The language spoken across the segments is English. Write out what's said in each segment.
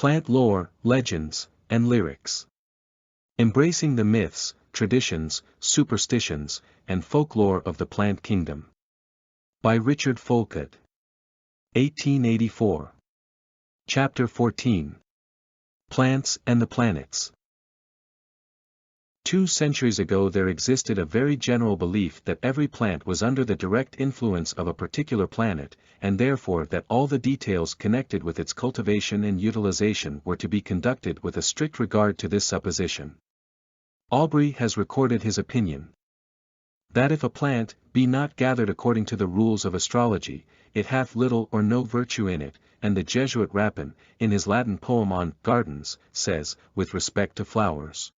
Plant lore, legends, and lyrics. Embracing the myths, traditions, superstitions, and folklore of the plant kingdom. By Richard Folkard. 1884. Chapter 14. Plants and the Planets. 2 centuries ago there existed a very general belief that every plant was under the direct influence of a particular planet, and therefore that all the details connected with its cultivation and utilization were to be conducted with a strict regard to this supposition. Aubrey has recorded his opinion that if a plant be not gathered according to the rules of astrology, it hath little or no virtue in it, and the Jesuit Rapin, in his Latin poem on Gardens, says, with respect to flowers.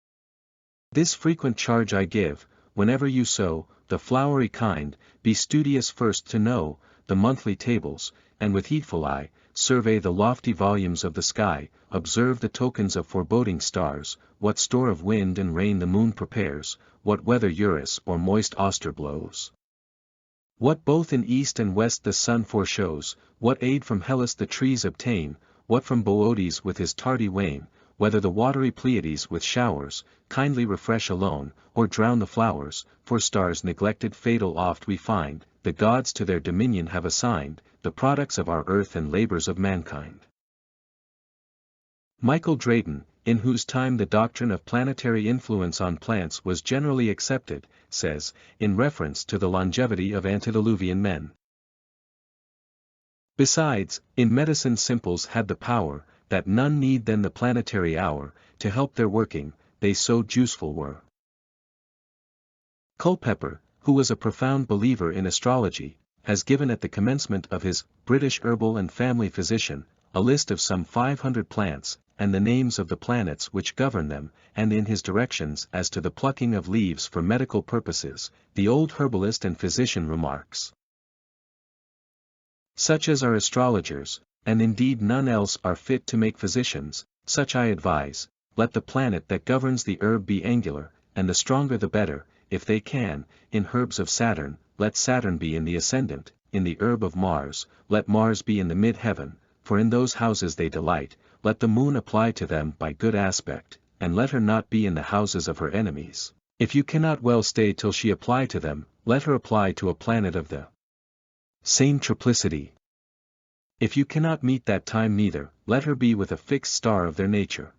This frequent charge I give, whenever you sow the flowery kind, be studious first to know the monthly tables, and with heedful eye, survey the lofty volumes of the sky, observe the tokens of foreboding stars, what store of wind and rain the moon prepares, what weather Eurus or moist Auster blows. What both in east and west the sun foreshows, what aid from Hellas the trees obtain, what from Boötes with his tardy wane, whether the watery Pleiades with showers, kindly refresh alone, or drown the flowers, for stars neglected fatal oft we find, the gods to their dominion have assigned, the products of our earth and labors of mankind. Michael Drayton, in whose time the doctrine of planetary influence on plants was generally accepted, says, in reference to the longevity of antediluvian men. Besides, in medicine simples had the power, that none need then the planetary hour, to help their working, they so useful were. Culpeper, who was a profound believer in astrology, has given at the commencement of his British Herbal and Family Physician, a list of some 500 plants, and the names of the planets which govern them, and in his directions as to the plucking of leaves for medical purposes, the old herbalist and physician remarks: such as are astrologers, and indeed none else are fit to make physicians, such I advise, let the planet that governs the herb be angular, and the stronger the better, if they can, in herbs of Saturn, let Saturn be in the ascendant, in the herb of Mars, let Mars be in the mid-heaven, for in those houses they delight, let the moon apply to them by good aspect, and let her not be in the houses of her enemies. If you cannot well stay till she apply to them, let her apply to a planet of the same triplicity. If you cannot meet that time neither, let her be with a fixed star of their nature.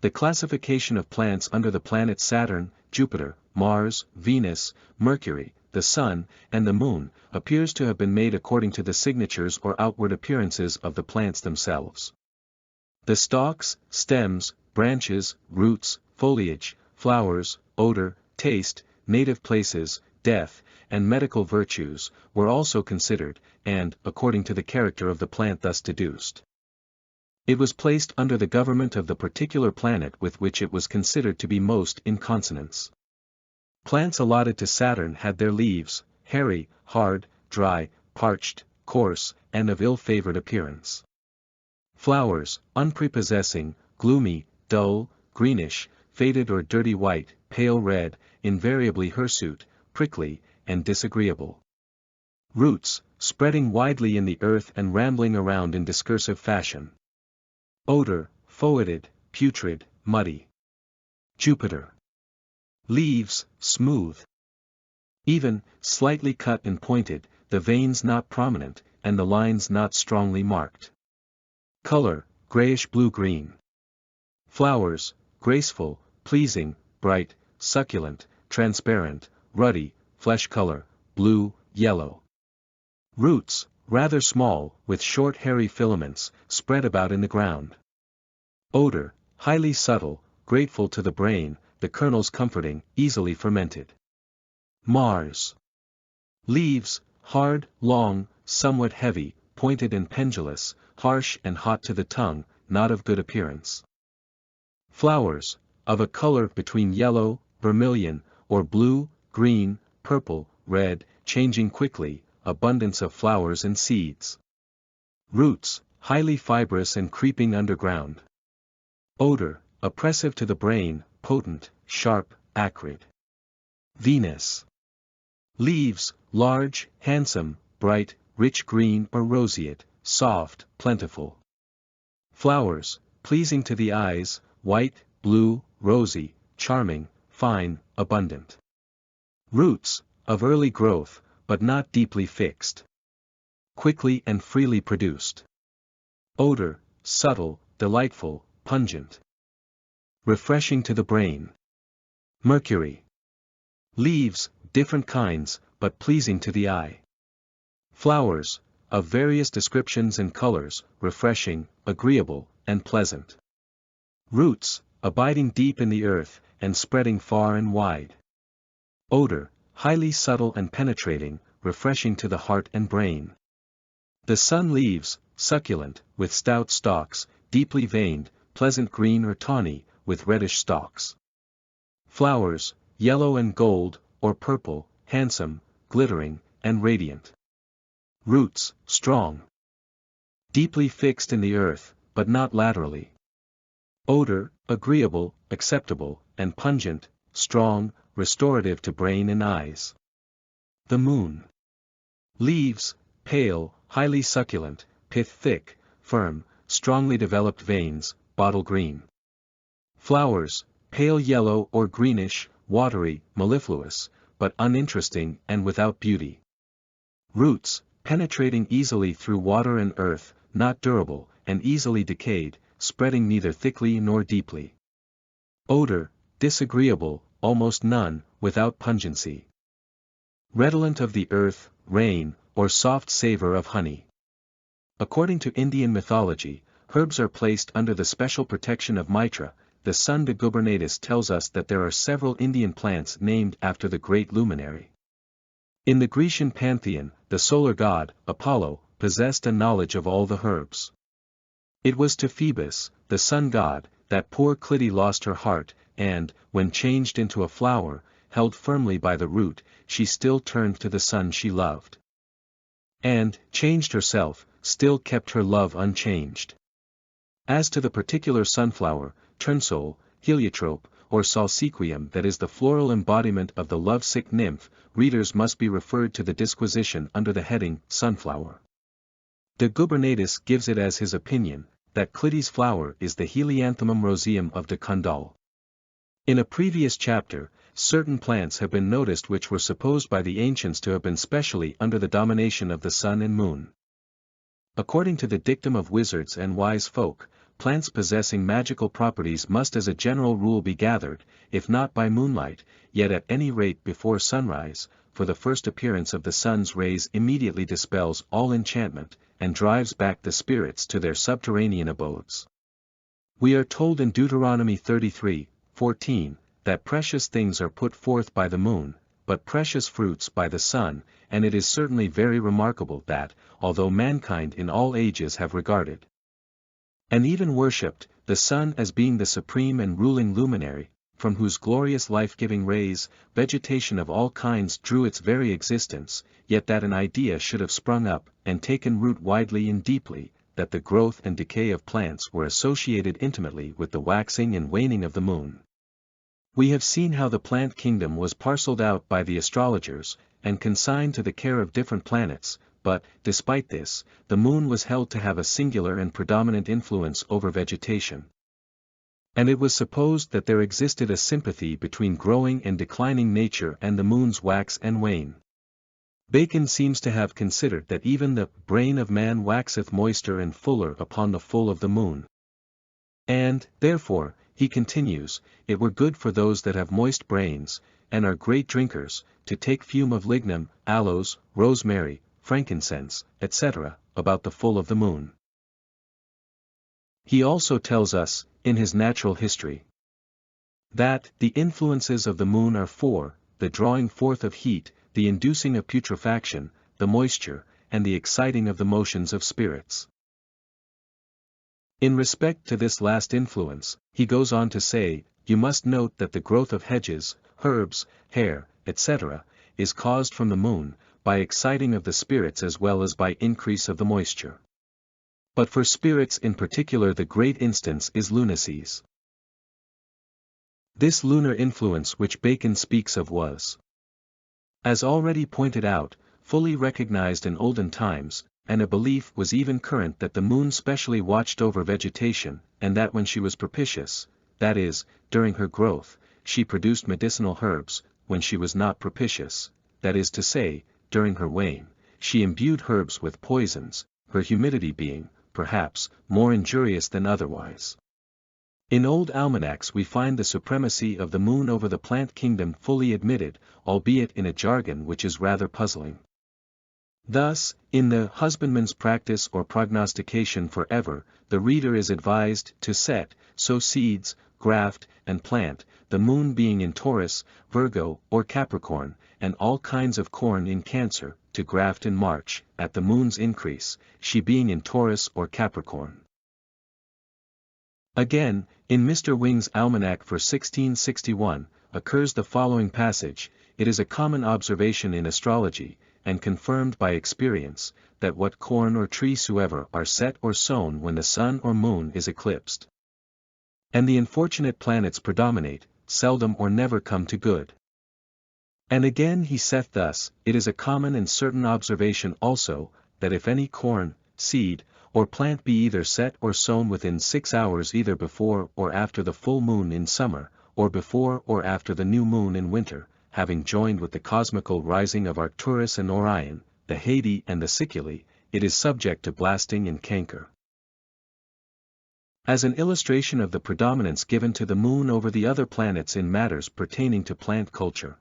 The classification of plants under the planets Saturn, Jupiter, Mars, Venus, Mercury, the Sun, and the Moon, appears to have been made according to the signatures or outward appearances of the plants themselves. The stalks, stems, branches, roots, foliage, flowers, odor, taste, native places, death, and medical virtues, were also considered, and, according to the character of the plant thus deduced, it was placed under the government of the particular planet with which it was considered to be most in consonance. Plants allotted to Saturn had their leaves, hairy, hard, dry, parched, coarse, and of ill-favored appearance. Flowers, unprepossessing, gloomy, dull, greenish, faded or dirty white, pale red, invariably hirsute, prickly, and disagreeable. Roots, spreading widely in the earth and rambling around in discursive fashion. Odor, foetid, putrid, muddy. Jupiter. Leaves, smooth. Even, slightly cut and pointed, the veins not prominent, and the lines not strongly marked. Color, grayish blue-green. Flowers, graceful, pleasing, bright, succulent, transparent, ruddy, flesh color, blue, yellow. Roots, rather small, with short hairy filaments, spread about in the ground. Odor, highly subtle, grateful to the brain, the kernels comforting, easily fermented. Mars. Leaves, hard, long, somewhat heavy, pointed and pendulous, harsh and hot to the tongue, not of good appearance. Flowers, of a color between yellow, vermilion, or blue, green, purple, red, changing quickly, abundance of flowers and seeds. Roots, highly fibrous and creeping underground. Odor, oppressive to the brain, potent, sharp, acrid. Venus. Leaves, large, handsome, bright, rich green or roseate, soft, plentiful. Flowers, pleasing to the eyes, white, blue, rosy, charming, fine, abundant. Roots, of early growth, but not deeply fixed. Quickly and freely produced. Odor, subtle, delightful, pungent. Refreshing to the brain. Mercury. Leaves, different kinds, but pleasing to the eye. Flowers, of various descriptions and colors, refreshing, agreeable, and pleasant. Roots, abiding deep in the earth, and spreading far and wide. Odor, highly subtle and penetrating, refreshing to the heart and brain. The sun leaves, succulent, with stout stalks, deeply veined, pleasant green or tawny, with reddish stalks. Flowers, yellow and gold, or purple, handsome, glittering, and radiant. Roots, strong. Deeply fixed in the earth, but not laterally. Odor, agreeable, acceptable, and pungent, strong, restorative to brain and eyes. The moon. Leaves, pale, highly succulent, pith thick, firm, strongly developed veins, bottle green. Flowers, pale yellow or greenish, watery, mellifluous, but uninteresting and without beauty. Roots, penetrating easily through water and earth, not durable, and easily decayed, spreading neither thickly nor deeply. Odor, disagreeable, almost none, without pungency. Redolent of the earth, rain, or soft savor of honey. According to Indian mythology, herbs are placed under the special protection of Mitra. The Sun de Gubernatis tells us that there are several Indian plants named after the great luminary. In the Grecian pantheon, the solar god, Apollo, possessed a knowledge of all the herbs. It was to Phoebus, the sun god, that poor Clytie lost her heart, and, when changed into a flower, held firmly by the root, she still turned to the sun she loved. And, changed herself, still kept her love unchanged. As to the particular sunflower, turnsole, heliotrope, or salsequium that is the floral embodiment of the love-sick nymph, readers must be referred to the disquisition under the heading, Sunflower. De Gubernatis gives it as his opinion, that Clytie's flower is the Helianthemum roseum of de Candolle. In a previous chapter, certain plants have been noticed which were supposed by the ancients to have been specially under the domination of the sun and moon. According to the dictum of wizards and wise folk, plants possessing magical properties must as a general rule be gathered, if not by moonlight, yet at any rate before sunrise, for the first appearance of the sun's rays immediately dispels all enchantment, and drives back the spirits to their subterranean abodes. We are told in Deuteronomy 33:14, that precious things are put forth by the moon, but precious fruits by the sun, and it is certainly very remarkable that, although mankind in all ages have regarded, and even worshipped, the sun as being the supreme and ruling luminary, from whose glorious life-giving rays, vegetation of all kinds drew its very existence, yet that an idea should have sprung up, and taken root widely and deeply, that the growth and decay of plants were associated intimately with the waxing and waning of the moon. We have seen how the plant kingdom was parceled out by the astrologers, and consigned to the care of different planets, but, despite this, the moon was held to have a singular and predominant influence over vegetation. And it was supposed that there existed a sympathy between growing and declining nature and the moon's wax and wane. Bacon seems to have considered that even the brain of man waxeth moister and fuller upon the full of the moon. And, therefore, he continues, it were good for those that have moist brains, and are great drinkers, to take fume of lignum, aloes, rosemary, frankincense, etc., about the full of the moon. He also tells us, in his Natural History, that the influences of the moon are four: the drawing forth of heat, the inducing of putrefaction, the moisture, and the exciting of the motions of spirits. In respect to this last influence, he goes on to say, you must note that the growth of hedges, herbs, hair, etc., is caused from the moon, by exciting of the spirits as well as by increase of the moisture. But for spirits in particular the great instance is lunacies. This lunar influence which Bacon speaks of was, as already pointed out, fully recognized in olden times, and a belief was even current that the moon specially watched over vegetation, and that when she was propitious, that is, during her growth, she produced medicinal herbs, when she was not propitious, that is to say, during her wane, she imbued herbs with poisons, her humidity being, perhaps, more injurious than otherwise. In old almanacs we find the supremacy of the moon over the plant kingdom fully admitted, albeit in a jargon which is rather puzzling. Thus, in the husbandman's practice or prognostication forever, the reader is advised to sow seeds, graft, and plant, the moon being in Taurus, Virgo, or Capricorn, and all kinds of corn in Cancer, to graft in March, at the moon's increase, she being in Taurus or Capricorn. Again, in Mr. Wing's Almanac for 1661, occurs the following passage: "It is a common observation in astrology, and confirmed by experience, that what corn or tree soever are set or sown when the sun or moon is eclipsed, and the unfortunate planets predominate, seldom or never come to good." And again he saith thus: "It is a common and certain observation also, that if any corn, seed, or plant be either set or sown within 6 hours either before or after the full moon in summer, or before or after the new moon in winter, having joined with the cosmical rising of Arcturus and Orion, the Haidee and the Sicily, it is subject to blasting and canker." As an illustration of the predominance given to the moon over the other planets in matters pertaining to plant culture,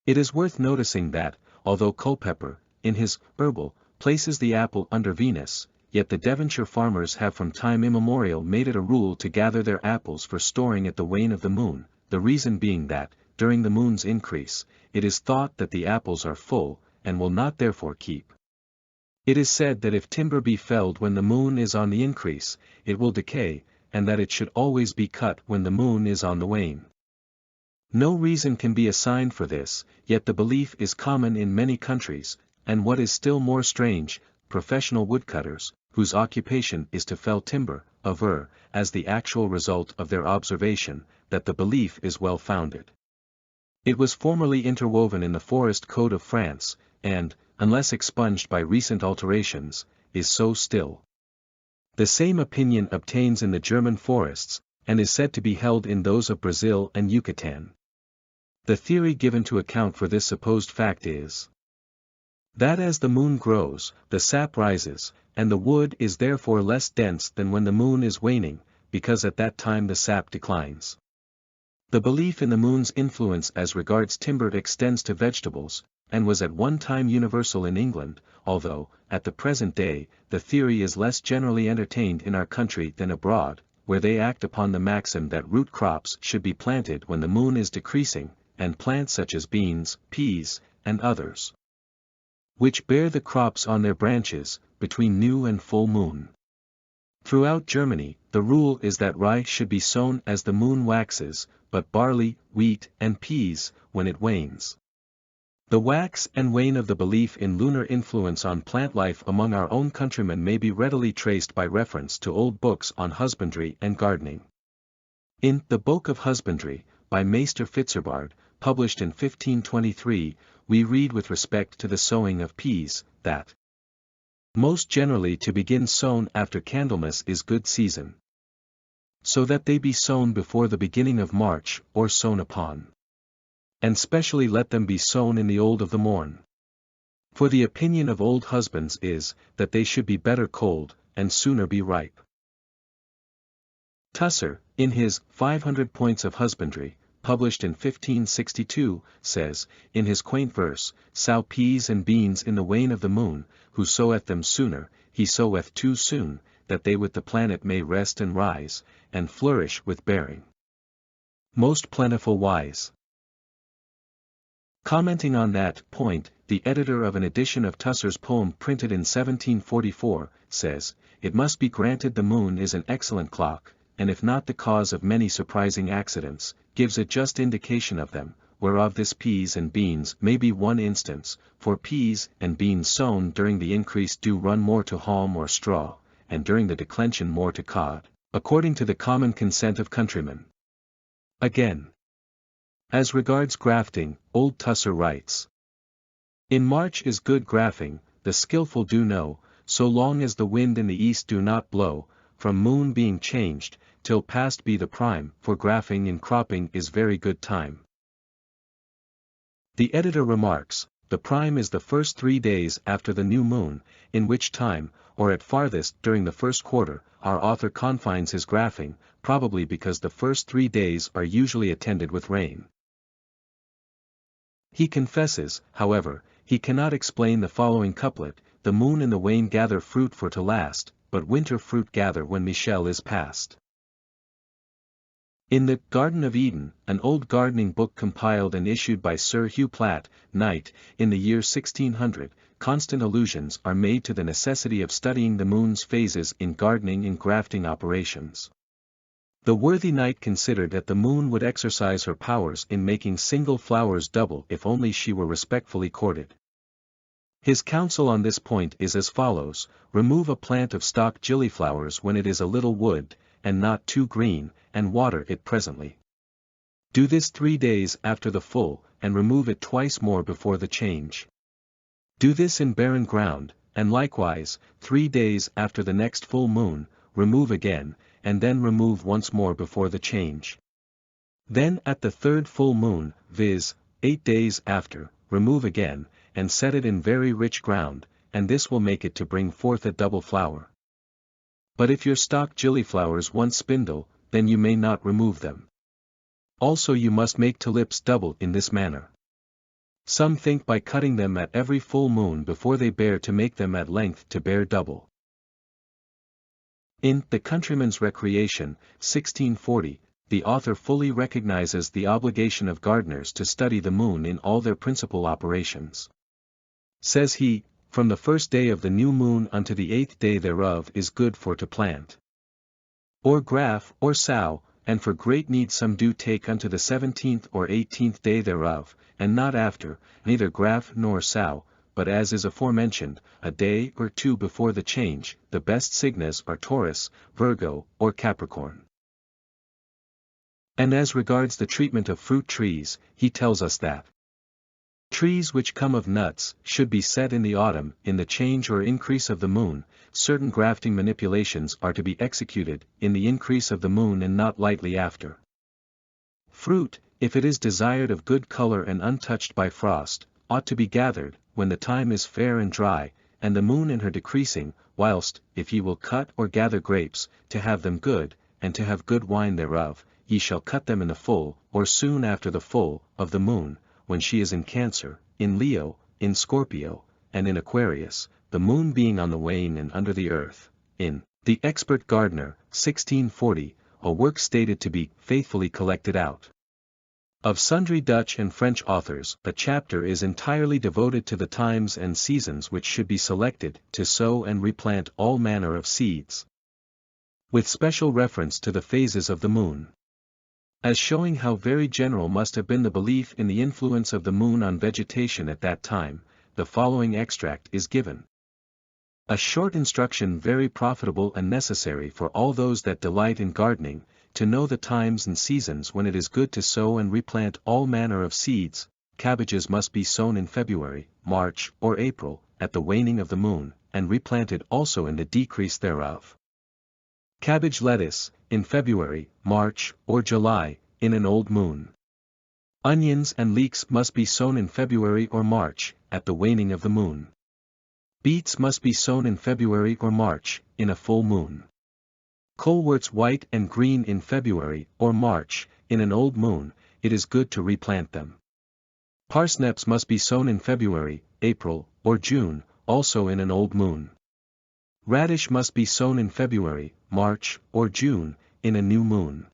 it is worth noticing that, although Culpeper, in his Herbal, places the apple under Venus, yet the Devonshire farmers have from time immemorial made it a rule to gather their apples for storing at the wane of the moon, the reason being that, during the moon's increase, it is thought that the apples are full, and will not therefore keep. It is said that if timber be felled when the moon is on the increase, it will decay, and that it should always be cut when the moon is on the wane. No reason can be assigned for this, yet the belief is common in many countries, and what is still more strange, professional woodcutters, whose occupation is to fell timber, aver, as the actual result of their observation, that the belief is well founded. It was formerly interwoven in the Forest Code of France, and, unless expunged by recent alterations, is so still. The same opinion obtains in the German forests, and is said to be held in those of Brazil and Yucatan. The theory given to account for this supposed fact is that as the moon grows, the sap rises, and the wood is therefore less dense than when the moon is waning, because at that time the sap declines. The belief in the moon's influence as regards timber extends to vegetables, and was at one time universal in England, although, at the present day, the theory is less generally entertained in our country than abroad, where they act upon the maxim that root crops should be planted when the moon is decreasing, and plants such as beans, peas, and others, which bear the crops on their branches, between new and full moon. Throughout Germany, the rule is that rye should be sown as the moon waxes, but barley, wheat, and peas, when it wanes. The wax and wane of the belief in lunar influence on plant life among our own countrymen may be readily traced by reference to old books on husbandry and gardening. In The Book of Husbandry, by Meester Fitzerbard, published in 1523, we read with respect to the sowing of peas, that most generally to begin sown after Candlemas is good season, so that they be sown before the beginning of March, or sown upon. And specially let them be sown in the old of the morn. For the opinion of old husbands is, that they should be better cold, and sooner be ripe. Tusser, in his 500 Points of Husbandry, published in 1562, says, in his quaint verse, "Sow peas and beans in the wane of the moon, who soweth them sooner, he soweth too soon, that they with the planet may rest and rise, and flourish with bearing. Most plentiful wise." Commenting on that point, the editor of an edition of Tusser's poem printed in 1744, says, "It must be granted the moon is an excellent clock, and if not the cause of many surprising accidents, gives a just indication of them, whereof this peas and beans may be one instance, for peas and beans sown during the increase do run more to haulm or straw, and during the declension more to cod, according to the common consent of countrymen." Again, as regards grafting, old Tusser writes, "In March is good grafting, the skillful do know, so long as the wind in the east do not blow, from moon being changed, till past be the prime, for graphing in cropping is very good time. The editor remarks, the prime is the first 3 days after the new moon, in which time, or at farthest during the first quarter, our author confines his graphing, probably because the first 3 days are usually attended with rain. He confesses, however, he cannot explain the following couplet, the moon and the wane gather fruit for to last, but winter fruit gather when Michel is past. In the Garden of Eden, an old gardening book compiled and issued by Sir Hugh Platt, Knight, in the year 1600, constant allusions are made to the necessity of studying the moon's phases in gardening and grafting operations. The worthy knight considered that the moon would exercise her powers in making single flowers double if only she were respectfully courted. His counsel on this point is as follows: remove a plant of stock gilliflowers when it is a little wood, and not too green, and water it presently. Do this 3 days after the full, and remove it twice more before the change. Do this in barren ground, and likewise, 3 days after the next full moon, remove again, and then remove once more before the change. Then at the third full moon, viz., 8 days after, remove again, and set it in very rich ground, and this will make it to bring forth a double flower. But if your stock gilliflowers once spindle, then you may not remove them. Also you must make tulips double in this manner. Some think by cutting them at every full moon before they bear to make them at length to bear double. In The Countryman's Recreation, 1640, the author fully recognizes the obligation of gardeners to study the moon in all their principal operations. Says he, from the first day of the new moon unto the 8th day thereof is good for to plant, or graff, or sow, and for great need some do take unto the 17th or 18th day thereof, and not after, neither graff nor sow, but as is aforementioned, a day or 2 before the change. The best signas are Taurus, Virgo, or Capricorn. And as regards the treatment of fruit trees, he tells us that trees which come of nuts should be set in the autumn. In the change or increase of the moon, certain grafting manipulations are to be executed in the increase of the moon and not lightly after. Fruit, if it is desired of good color and untouched by frost, ought to be gathered when the time is fair and dry, and the moon in her decreasing, whilst, if ye will cut or gather grapes, to have them good, and to have good wine thereof, ye shall cut them in the full, or soon after the full, of the moon, when she is in Cancer, in Leo, in Scorpio, and in Aquarius, the moon being on the wane and under the earth. In The Expert Gardener, 1640, a work stated to be faithfully collected out of sundry Dutch and French authors, a chapter is entirely devoted to the times and seasons which should be selected to sow and replant all manner of seeds, with special reference to the phases of the moon. As showing how very general must have been the belief in the influence of the moon on vegetation at that time, the following extract is given. A short instruction very profitable and necessary for all those that delight in gardening, to know the times and seasons when it is good to sow and replant all manner of seeds. Cabbages must be sown in February, March, or April, at the waning of the moon, and replanted also in the decrease thereof. Cabbage lettuce, in February, March, or July, in an old moon. Onions and leeks must be sown in February or March, at the waning of the moon. Beets must be sown in February or March, in a full moon. Coleworts white and green in February or March, in an old moon, it is good to replant them. Parsnips must be sown in February, April, or June, also in an old moon. Radish must be sown in February, March, or June, in a new moon.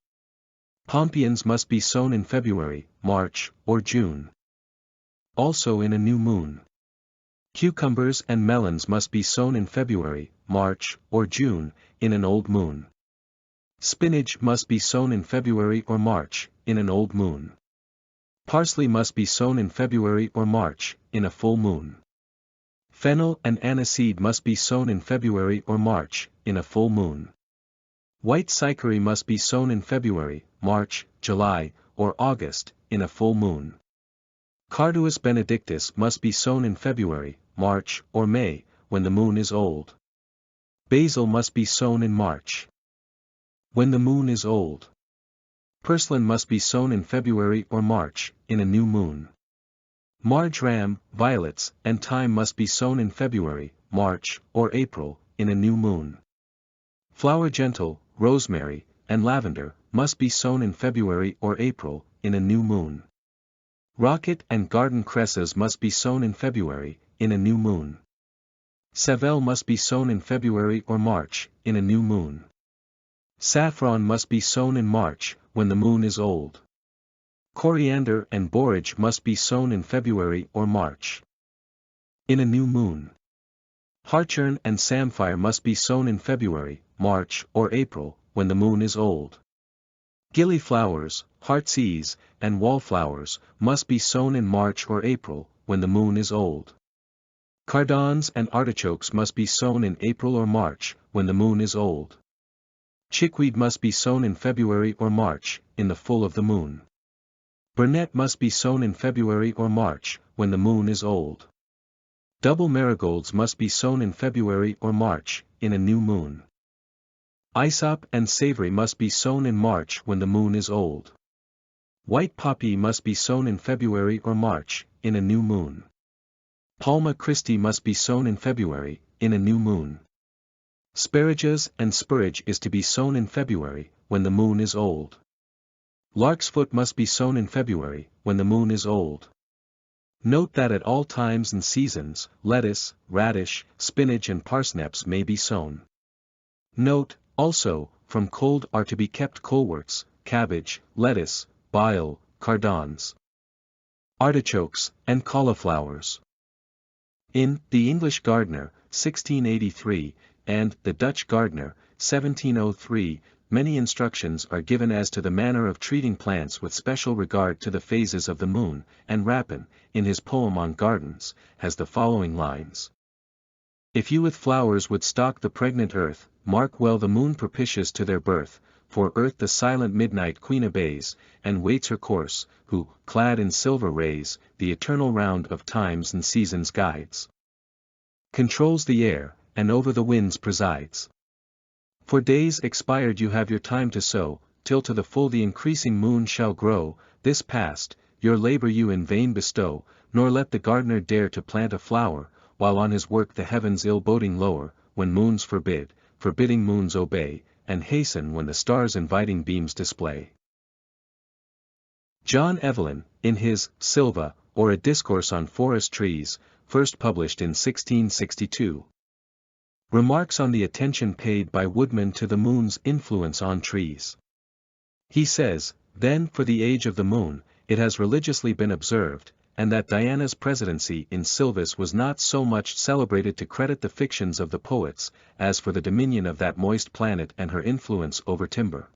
Pompions must be sown in February, March, or June, also in a new moon. Cucumbers and melons must be sown in February, March, or June, in an old moon. Spinach must be sown in February or March, in an old moon. Parsley must be sown in February or March, in a full moon. Fennel and aniseed must be sown in February or March, in a full moon. White chicory must be sown in February, March, July, or August, in a full moon. Carduus benedictus must be sown in February, March, or May, when the moon is old. Basil must be sown in March, when the moon is old. Purslane must be sown in February or March, in a new moon. Marjoram, violets, and thyme must be sown in February, March, or April, in a new moon. Flower gentle, rosemary, and lavender, must be sown in February or April, in a new moon. Rocket and garden cresses must be sown in February, in a new moon. Savelle must be sown in February or March, in a new moon. Saffron must be sown in March, when the moon is old. Coriander and borage must be sown in February or March, in a new moon. Hartshorn and samphire must be sown in February, March, or April, when the moon is old. Gillyflowers, heartsease, and wallflowers must be sown in March or April, when the moon is old. Cardons and artichokes must be sown in April or March, when the moon is old. Chickweed must be sown in February or March, in the full of the moon. Burnet must be sown in February or March, when the moon is old. Double marigolds must be sown in February or March, in a new moon. Hyssop and savory must be sown in March when the moon is old. White poppy must be sown in February or March, in a new moon. Palma Christi must be sown in February, in a new moon. Sparagus and spurge is to be sown in February, when the moon is old. Lark's-foot must be sown in February, when the moon is old. Note that at all times and seasons, lettuce, radish, spinach and parsnips may be sown. Note, also, from cold are to be kept coleworts, cabbage, lettuce, bile, cardons, artichokes, and cauliflowers. In The English Gardener, 1683, and The Dutch Gardener, 1703, many instructions are given as to the manner of treating plants with special regard to the phases of the moon, and Rapin, in his poem on gardens, has the following lines. If you with flowers would stock the pregnant earth, mark well the moon propitious to their birth, for earth the silent midnight queen obeys, and waits her course, who, clad in silver rays, the eternal round of times and seasons guides. Controls the air, and over the winds presides. For days expired you have your time to sow, till to the full the increasing moon shall grow. This past, your labor you in vain bestow, nor let the gardener dare to plant a flower, while on his work the heavens ill-boding lower, when moons forbid, forbidding moons obey, and hasten when the stars inviting beams display. John Evelyn, in his Silva, or a Discourse on Forest Trees, first published in 1662, remarks on the attention paid by woodmen to the moon's influence on trees. He says, then for the age of the moon, it has religiously been observed, and that Diana's presidency in Silvis was not so much celebrated to credit the fictions of the poets, as for the dominion of that moist planet and her influence over timber.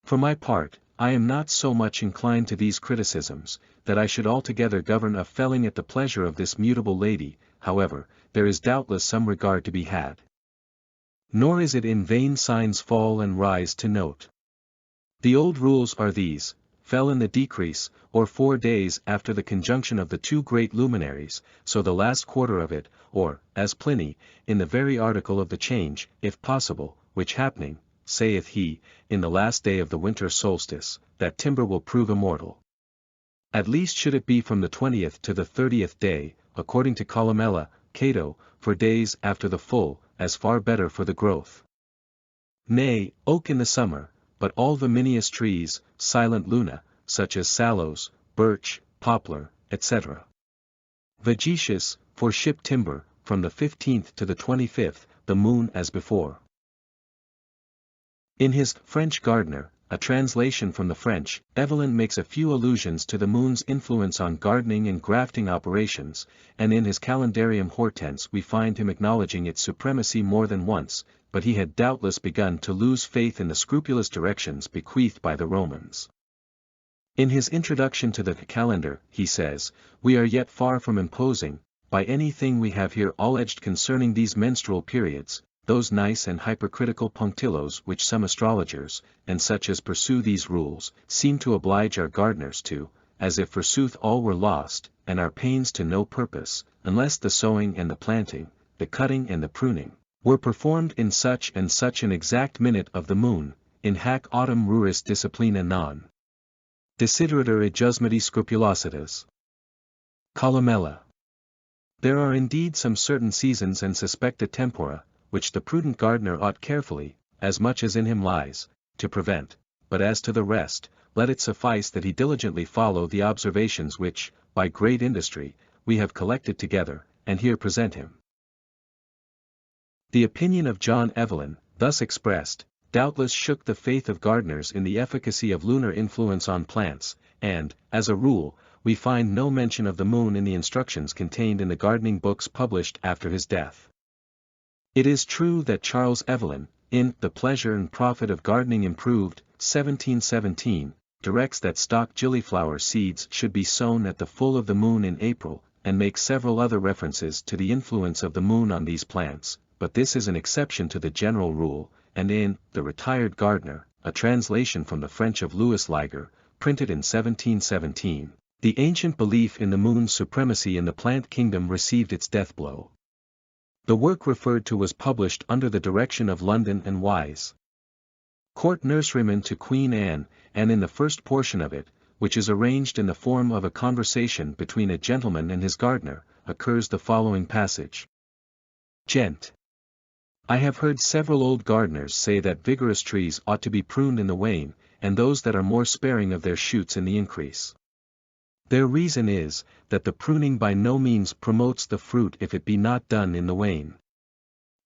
For my part, I am not so much inclined to these criticisms, that I should altogether govern a felling at the pleasure of this mutable lady. However, there is doubtless some regard to be had. Nor is it in vain signs fall and rise to note. The old rules are these: fell in the decrease, or 4 days after the conjunction of the two great luminaries, so the last quarter of it, or, as Pliny, in the very article of the change, if possible, which happening, saith he, in the last day of the winter solstice, that timber will prove immortal. At least should it be from the 20th to the 30th day, according to Columella, Cato, for days after the full, as far better for the growth. Nay, oak in the summer, but all the minious trees, silent luna, such as sallows, birch, poplar, etc. Vegetius, for ship timber, from the 15th to the 25th, the moon as before. In his French Gardener, a translation from the French, Evelyn makes a few allusions to the moon's influence on gardening and grafting operations, and in his Calendarium Hortense we find him acknowledging its supremacy more than once, but he had doubtless begun to lose faith in the scrupulous directions bequeathed by the Romans. In his introduction to the Calendar, he says, we are yet far from imposing, by anything we have here alleged concerning these menstrual periods, those nice and hypercritical punctillos which some astrologers, and such as pursue these rules, seem to oblige our gardeners to, as if forsooth all were lost, and our pains to no purpose, unless the sowing and the planting, the cutting and the pruning, were performed in such and such an exact minute of the moon, in hac autem ruris disciplina non desiderator ejusmati scrupulositas. Columella. There are indeed some certain seasons and suspecta tempora, which the prudent gardener ought carefully, as much as in him lies, to prevent, but as to the rest, let it suffice that he diligently follow the observations which, by great industry, we have collected together, and here present him. The opinion of John Evelyn, thus expressed, doubtless shook the faith of gardeners in the efficacy of lunar influence on plants, and, as a rule, we find no mention of the moon in the instructions contained in the gardening books published after his death. It is true that Charles Evelyn, in The Pleasure and Profit of Gardening Improved, 1717, directs that stock gilliflower seeds should be sown at the full of the moon in April, and makes several other references to the influence of the moon on these plants, but this is an exception to the general rule, and in The Retired Gardener, a translation from the French of Louis Liger, printed in 1717, the ancient belief in the moon's supremacy in the plant kingdom received its death blow. The work referred to was published under the direction of London and Wise, Court Nurseryman to Queen Anne, and in the first portion of it, which is arranged in the form of a conversation between a gentleman and his gardener, occurs the following passage. Gent. I have heard several old gardeners say that vigorous trees ought to be pruned in the wane, and those that are more sparing of their shoots in the increase. Their reason is, that the pruning by no means promotes the fruit if it be not done in the wane.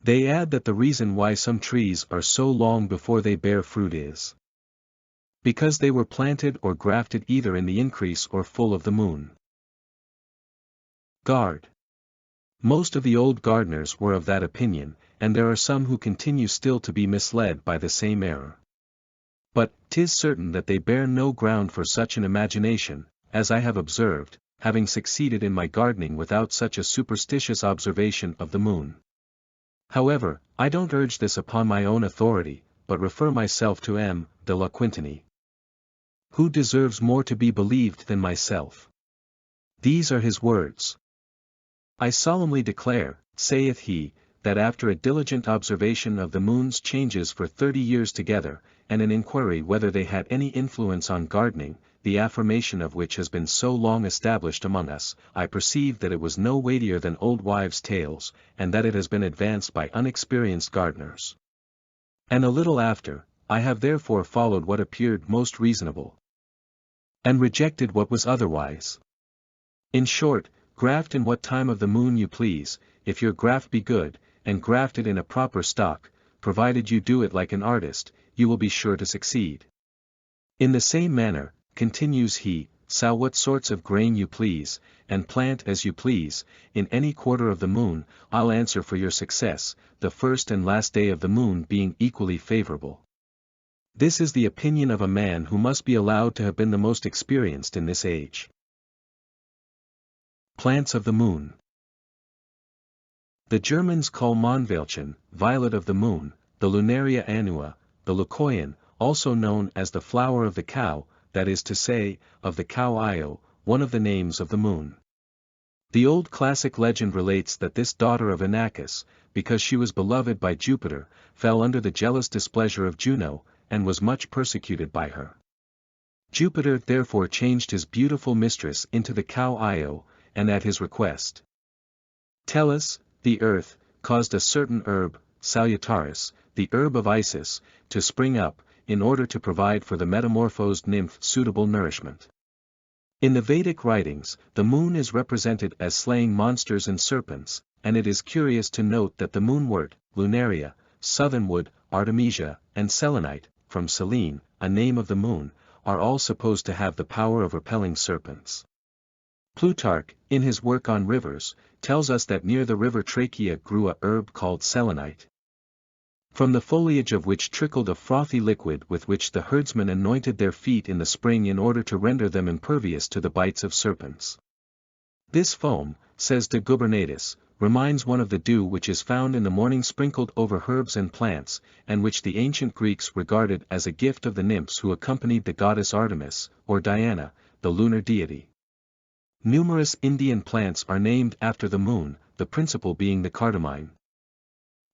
They add that the reason why some trees are so long before they bear fruit is because they were planted or grafted either in the increase or full of the moon. Guard. Most of the old gardeners were of that opinion, and there are some who continue still to be misled by the same error. But 'tis certain that they bear no ground for such an imagination, as I have observed, having succeeded in my gardening without such a superstitious observation of the moon. However, I don't urge this upon my own authority, but refer myself to M. de la Quintinie, who deserves more to be believed than myself. These are his words. I solemnly declare, saith he, that after a diligent observation of the moon's changes for 30 years together, and an inquiry whether they had any influence on gardening, the affirmation of which has been so long established among us, I perceive that it was no weightier than old wives' tales, and that it has been advanced by unexperienced gardeners. And a little after, I have therefore followed what appeared most reasonable, and rejected what was otherwise. In short, graft in what time of the moon you please, if your graft be good, and grafted in a proper stock, provided you do it like an artist, you will be sure to succeed. In the same manner, continues he, sow what sorts of grain you please, and plant as you please, in any quarter of the moon, I'll answer for your success, the first and last day of the moon being equally favorable. This is the opinion of a man who must be allowed to have been the most experienced in this age. Plants of the moon. The Germans call Mondveilchen, violet of the moon, the Lunaria annua, the leucoion, also known as the flower of the cow, that is to say, of the cow Io, one of the names of the moon. The old classic legend relates that this daughter of Inachus, because she was beloved by Jupiter, fell under the jealous displeasure of Juno, and was much persecuted by her. Jupiter therefore changed his beautiful mistress into the cow Io, and at his request, Tellus, the earth, caused a certain herb, Salutaris, the herb of Isis, to spring up, in order to provide for the metamorphosed nymph suitable nourishment. In the Vedic writings, the moon is represented as slaying monsters and serpents, and it is curious to note that the moonwort, Lunaria, southernwood, Artemisia, and selenite, from Selene, a name of the moon, are all supposed to have the power of repelling serpents. Plutarch, in his work on rivers, tells us that near the river Trachea grew a herb called selenite, from the foliage of which trickled a frothy liquid with which the herdsmen anointed their feet in the spring in order to render them impervious to the bites of serpents. This foam, says de Gubernatis, reminds one of the dew which is found in the morning sprinkled over herbs and plants, and which the ancient Greeks regarded as a gift of the nymphs who accompanied the goddess Artemis, or Diana, the lunar deity. Numerous Indian plants are named after the moon, the principal being the cardamine.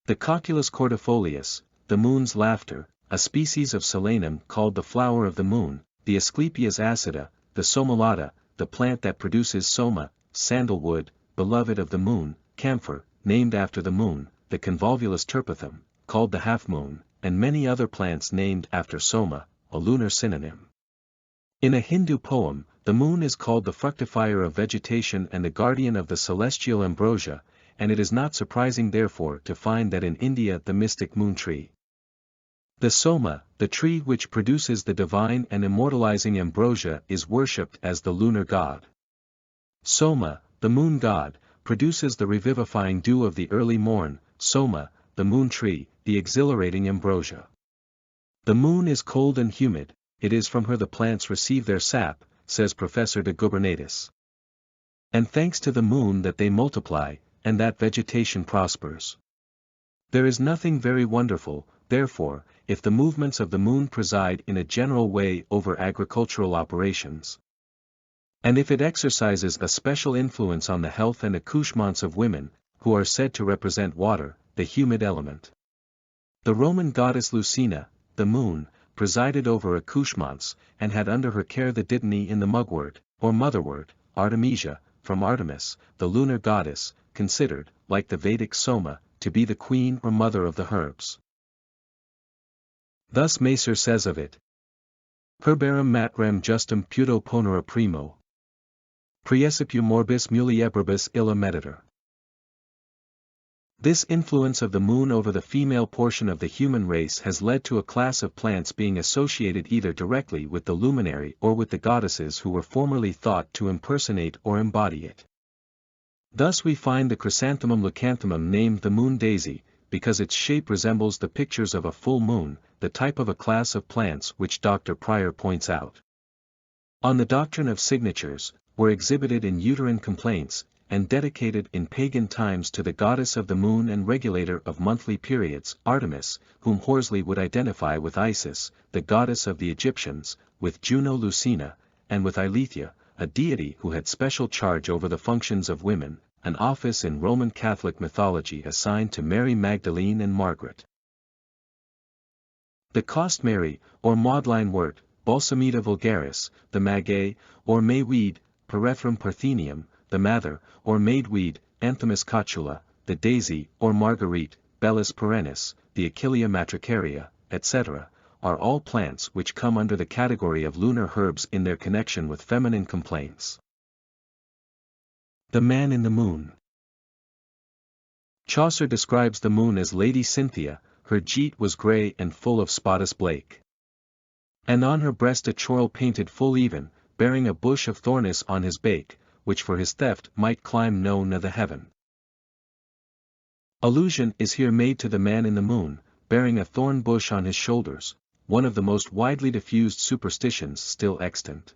The Cocculus cordifolius, the moon's laughter, a species of solanum called the flower of the moon, the Asclepias acida, the somalata, the plant that produces soma, sandalwood, beloved of the moon, camphor, named after the moon, the Convolvulus terpithum, called the half-moon, and many other plants named after soma, a lunar synonym. In a Hindu poem, the moon is called the fructifier of vegetation and the guardian of the celestial ambrosia, and it is not surprising therefore to find that in India the mystic moon tree, the soma, the tree which produces the divine and immortalizing ambrosia, is worshipped as the lunar god. Soma, the moon god, produces the revivifying dew of the early morn, soma, the moon tree, the exhilarating ambrosia. The moon is cold and humid, it is from her the plants receive their sap, says Professor de Gubernatis. And thanks to the moon that they multiply, and that vegetation prospers. There is nothing very wonderful, therefore, if the movements of the moon preside in a general way over agricultural operations. And if it exercises a special influence on the health and accouchements of women, who are said to represent water, the humid element. The Roman goddess Lucina, the moon, presided over accouchements, and had under her care the dittany in the mugwort, or motherwort, Artemisia, from Artemis, the lunar goddess, considered, like the Vedic Soma, to be the queen or mother of the herbs. Thus Macer says of it, Herbarum matram justum puto ponera primo. Praecipiu morbis muliebribus illa mediter. This influence of the moon over the female portion of the human race has led to a class of plants being associated either directly with the luminary or with the goddesses who were formerly thought to impersonate or embody it. Thus we find the chrysanthemum leucanthemum named the moon daisy, because its shape resembles the pictures of a full moon, the type of a class of plants which Dr. Pryor points out. On the doctrine of signatures, were exhibited in uterine complaints, and dedicated in pagan times to the goddess of the moon and regulator of monthly periods, Artemis, whom Horsley would identify with Isis, the goddess of the Egyptians, with Juno Lucina, and with Eileithyia, a deity who had special charge over the functions of women, an office in Roman Catholic mythology assigned to Mary Magdalene and Margaret. The costmary, or maudline wort, Balsamida vulgaris, the maguey, or mayweed, Pyrethrum parthenium, the mather, or maidweed, Anthemis cotula, the daisy, or marguerite, Bellis perennis, the Achillea matricaria, etc., are all plants which come under the category of lunar herbs in their connection with feminine complaints. The man in the moon. Chaucer describes the moon as Lady Cynthia, her jeet was grey and full of spottus blake. And on her breast a chorle painted full even, bearing a bush of thornis on his bake, which for his theft might climb no na the heaven. Allusion is here made to the man in the moon, bearing a thorn bush on his shoulders, one of the most widely diffused superstitions still extant.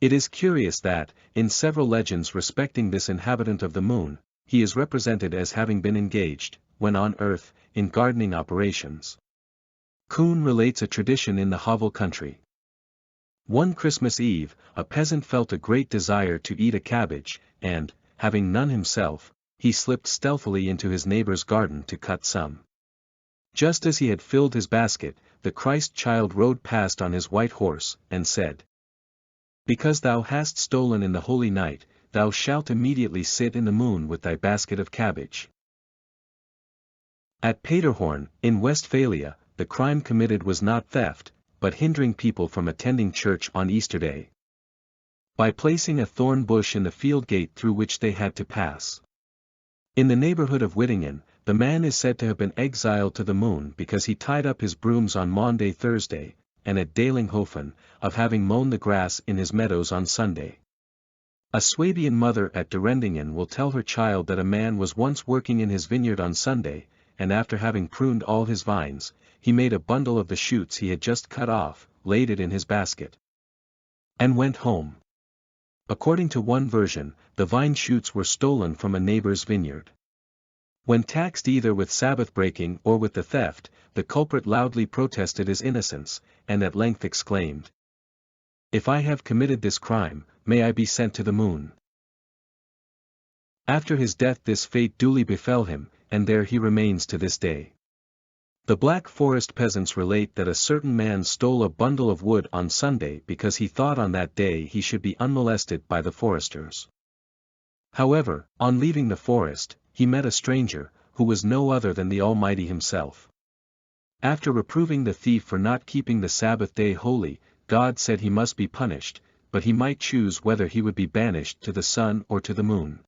It is curious that, in several legends respecting this inhabitant of the moon, he is represented as having been engaged, when on earth, in gardening operations. Kuhn relates a tradition in the Havel country. One Christmas Eve, a peasant felt a great desire to eat a cabbage, and, having none himself, he slipped stealthily into his neighbor's garden to cut some. Just as he had filled his basket, the Christ child rode past on his white horse, and said, Because thou hast stolen in the holy night, thou shalt immediately sit in the moon with thy basket of cabbage. At Paderborn, in Westphalia, the crime committed was not theft, but hindering people from attending church on Easter Day, by placing a thorn bush in the field gate through which they had to pass. In the neighborhood of Wittingen, the man is said to have been exiled to the moon because he tied up his brooms on Maunday Thursday, and at Dalinghofen, of having mown the grass in his meadows on Sunday. A Swabian mother at Derendingen will tell her child that a man was once working in his vineyard on Sunday, and after having pruned all his vines, he made a bundle of the shoots he had just cut off, laid it in his basket, and went home. According to one version, the vine shoots were stolen from a neighbor's vineyard. When taxed either with Sabbath breaking or with the theft, the culprit loudly protested his innocence, and at length exclaimed, If I have committed this crime, may I be sent to the moon. After his death this fate duly befell him, and there he remains to this day. The Black Forest peasants relate that a certain man stole a bundle of wood on Sunday because he thought on that day he should be unmolested by the foresters. However, on leaving the forest, he met a stranger, who was no other than the Almighty himself. After reproving the thief for not keeping the Sabbath day holy, God said he must be punished, but he might choose whether he would be banished to the sun or to the moon.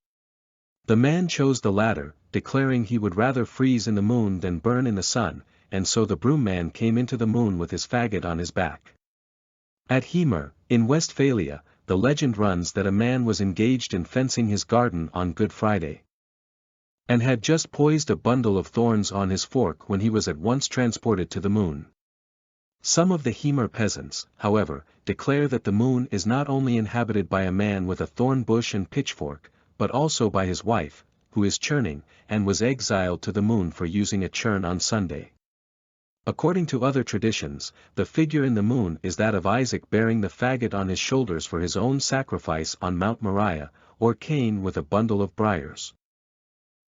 The man chose the latter, declaring he would rather freeze in the moon than burn in the sun, and so the broom man came into the moon with his faggot on his back. At Hemer, in Westphalia, the legend runs that a man was engaged in fencing his garden on Good Friday, and had just poised a bundle of thorns on his fork when he was at once transported to the moon. Some of the Hemer peasants, however, declare that the moon is not only inhabited by a man with a thorn bush and pitchfork, but also by his wife, who is churning, and was exiled to the moon for using a churn on Sunday. According to other traditions, the figure in the moon is that of Isaac bearing the faggot on his shoulders for his own sacrifice on Mount Moriah, or Cain with a bundle of briars.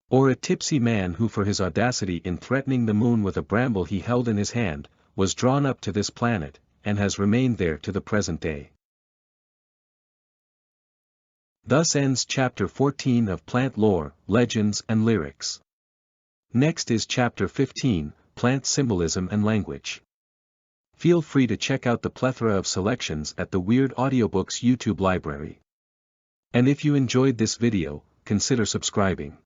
Or a tipsy man who for his audacity in threatening the moon with a bramble he held in his hand, was drawn up to this planet, and has remained there to the present day. Thus ends Chapter 14 of Plant Lore, Legends and Lyrics. Next is Chapter 15, Plant Symbolism and Language. Feel free to check out the plethora of selections at the Weird Audiobooks YouTube library. And if you enjoyed this video, consider subscribing.